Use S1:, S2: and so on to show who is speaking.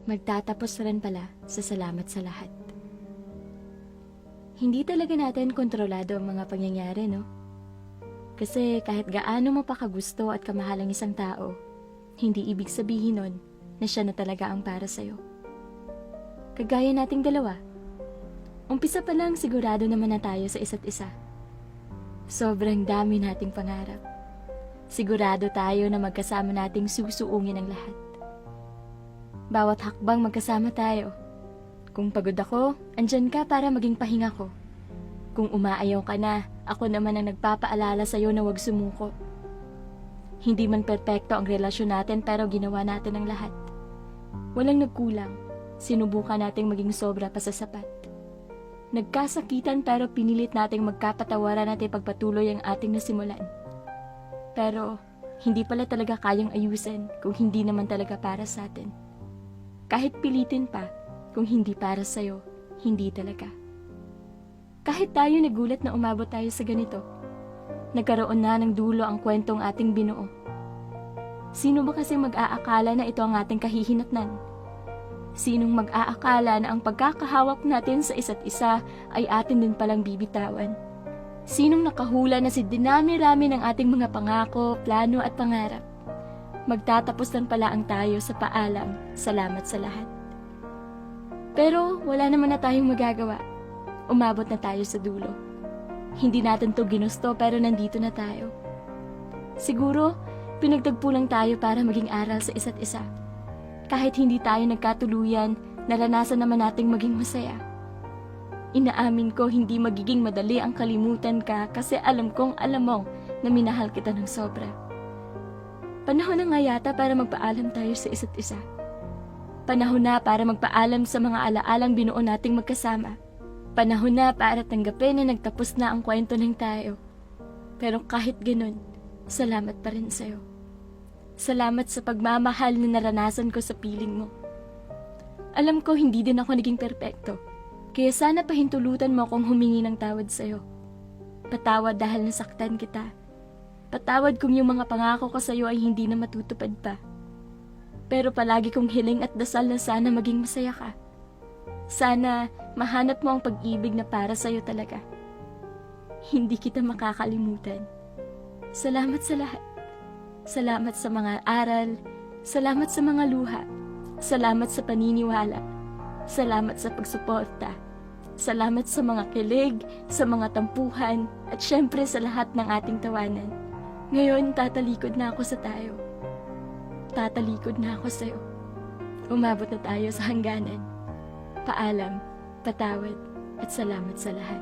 S1: Magtatapos rin pala sa salamat sa lahat. Hindi talaga natin kontrolado ang mga pangyayari, no? Kasi kahit gaano mo pa kagusto at kamahal ang isang tao, hindi ibig sabihin nun na siya na talaga ang para sa'yo. Kagaya nating dalawa. Umpisa pa lang sigurado naman na tayo sa isa't isa. Sobrang dami nating pangarap. Sigurado tayo na magkasama nating susuungin ang lahat. Bawat hakbang magkasama tayo. Kung pagod ako, andyan ka para maging pahinga ko. Kung umaayaw ka na, ako naman ang nagpapaalala sa'yo na huwag sumuko. Hindi man perpekto ang relasyon natin pero ginawa natin ang lahat. Walang nagkulang. Sinubukan nating maging sobra pa sa sapat. Nagkasakitan pero pinilit nating magkapatawaran at ipagpatuloy ang ating nasimulan. Pero hindi pala talaga kayang ayusin kung hindi naman talaga para sa atin. Kahit pilitin pa, kung hindi para sa'yo, hindi talaga. Kahit tayo nagulat na umabot tayo sa ganito, nagkaroon na ng dulo ang kwentong ating binuo. Sino ba kasi mag-aakala na ito ang ating kahihinatnan? Sinong mag-aakala na ang pagkakahawak natin sa isa't isa ay atin din palang bibitawan? Sinong nakahula na si dinami-rami ng ating mga pangako, plano at pangarap? Magtatapos lang pala ang tayo sa paalam, salamat sa lahat. Pero wala naman na tayong magagawa. Umabot na tayo sa dulo. Hindi natin to ginusto pero nandito na tayo. Siguro, pinagtagpo lang tayo para maging aral sa isa't isa. Kahit hindi tayo nagkatuluyan, naranasan naman nating maging masaya. Inaamin ko hindi magiging madali ang kalimutan ka kasi alam kong alam mo na minahal kita ng sobra. Panahon na nga yata para magpaalam tayo sa isa't isa. Panahon na para magpaalam sa mga alaalang binuo nating magkasama. Panahon na para tanggapin na nagtapos na ang kwento ng tayo. Pero kahit ganun, salamat pa rin sa'yo. Salamat sa pagmamahal na naranasan ko sa piling mo. Alam ko hindi din ako naging perpekto. Kaya sana pahintulutan mo akong humingi ng tawad sa'yo. Patawad dahil nasaktan kita. Patawad kung yung mga pangako ko sa'yo ay hindi na matutupad pa. Pero palagi kong hiling at dasal na sana maging masaya ka. Sana mahanap mo ang pag-ibig na para sa'yo talaga. Hindi kita makakalimutan. Salamat sa lahat. Salamat sa mga aral. Salamat sa mga luha. Salamat sa paniniwala. Salamat sa pagsuporta. Salamat sa mga kilig, sa mga tampuhan, at syempre sa lahat ng ating tawanan. Ngayon, tatalikod na ako sa tayo. Tatalikod na ako sa'yo. Umabot na tayo sa hangganan. Paalam, patawad, at salamat sa lahat.